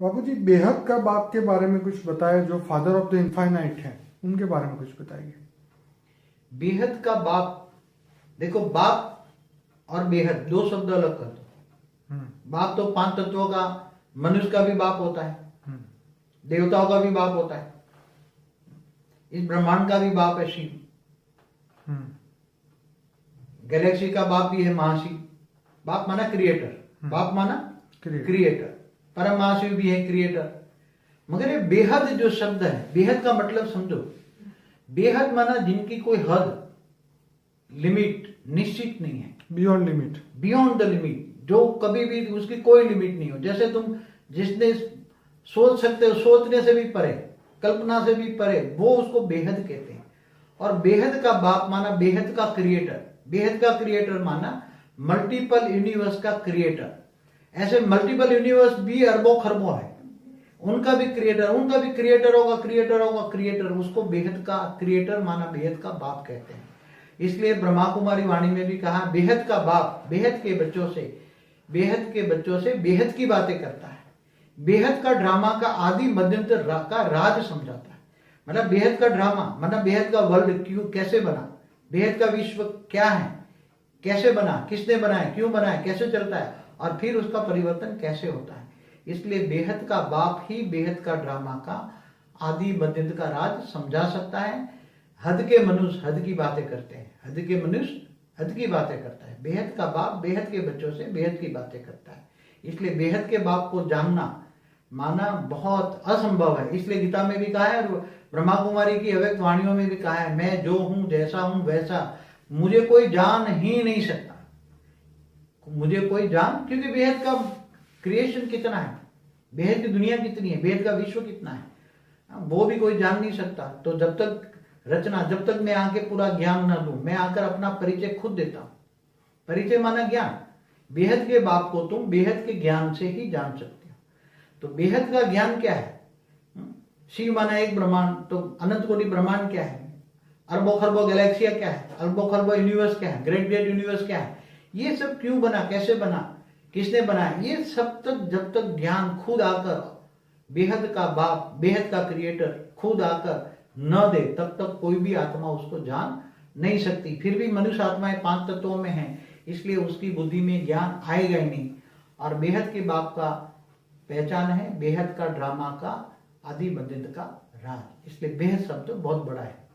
बाबू जी, बेहद का बाप के बारे में कुछ बताए, जो फादर ऑफ द इनफाइनाइट हैं, उनके बारे में कुछ बताइए। बेहद का बाप, देखो बाप और बेहद दो शब्द अलग कर दो। बाप तो पांच तत्वों का, मनुष्य का भी बाप होता है, देवताओं का भी बाप होता है, इस ब्रह्मांड का भी बाप है शिव, गैलेक्सी का बाप भी है महाशिव। बाप माना क्रिएटर, बाप माना क्रिएटर, परम महाशिव भी है क्रिएटर। मगर ये बेहद जो शब्द है, बेहद का मतलब समझो। बेहद माना जिनकी कोई हद, लिमिट निश्चित नहीं है, beyond limit, beyond the limit, जो कभी भी उसकी कोई लिमिट नहीं हो। जैसे तुम जिसने सोच सकते हो, सोचने से भी परे, कल्पना से भी परे, वो उसको बेहद कहते हैं। और बेहद का बाप माना बेहद का क्रिएटर। बेहद का क्रिएटर माना मल्टीपल यूनिवर्स का क्रिएटर। ऐसे मल्टीपल यूनिवर्स भी अरबों खरबों है, उनका भी क्रिएटर, उनका भी क्रिएटर होगा, क्रिएटर होगा, क्रिएटर। उसको बेहद का क्रिएटर माना बेहद का बाप कहते हैं। इसलिए ब्रह्मा कुमारी वाणी में भी कहा, बेहद का बाप बेहद के बच्चों से, बेहद के बच्चों से बेहद की बातें करता है। बेहद का ड्रामा का आदि मध्यंतर का राज समझाता है। मतलब बेहद का ड्रामा, मतलब बेहद का वर्ल्ड क्यों, कैसे बना, बेहद का विश्व क्या है, कैसे बना, किसने बनाया, क्यों बनाया, कैसे चलता है, और फिर उसका परिवर्तन कैसे होता है। इसलिए बेहद का बाप ही बेहद का ड्रामा का आदि मध्यंत का राज समझा सकता है। हद के मनुष्य हद की बातें करते हैं, हद के मनुष्य हद की बातें करता है। बेहद का बाप बेहद के बच्चों से बेहद की बातें करता है। इसलिए बेहद के बाप को जानना माना बहुत असंभव है। इसलिए गीता में भी कहा है और ब्रह्मा कुमारी की अव्यक्त वाणियों में भी कहा है, मैं जो हूं, जैसा हूं वैसा, मुझे कोई जान ही नहीं सकता, मुझे कोई जान। क्योंकि बेहद का क्रिएशन कितना है, बेहद की दुनिया कितनी है, बेहद का विश्व कितना है, वो भी कोई जान नहीं सकता। तो जब तक रचना, जब तक मैं आके पूरा ज्ञान न लूं, मैं आकर अपना परिचय खुद देता हूं। परिचय माना ज्ञान। बेहद के बाप को तुम बेहद के ज्ञान से ही जान सकते हो। तो बेहद का ज्ञान क्या है? शिव माना एक ब्रह्मांड, तो अनंत कोटि ब्रह्मांड क्या है, अरबों खरबों गैलेक्सिया क्या है, अरबों खरबों यूनिवर्स क्या है, ग्रेट ग्रेट यूनिवर्स क्या है, ये सब क्यों बना, कैसे बना, किसने बनाया, ये सब तक जब तक ज्ञान खुद आकर, बेहद का बाप बेहद का क्रिएटर खुद आकर न दे, तब तक कोई भी आत्मा उसको जान नहीं सकती। फिर भी मनुष्य आत्माएं पांच तत्वों में है, इसलिए उसकी बुद्धि में ज्ञान आएगा ही नहीं। और बेहद के बाप का पहचान है बेहद का ड्रामा का आदि मध्यंत का राज। इसलिए बेहद शब्द बहुत बड़ा है।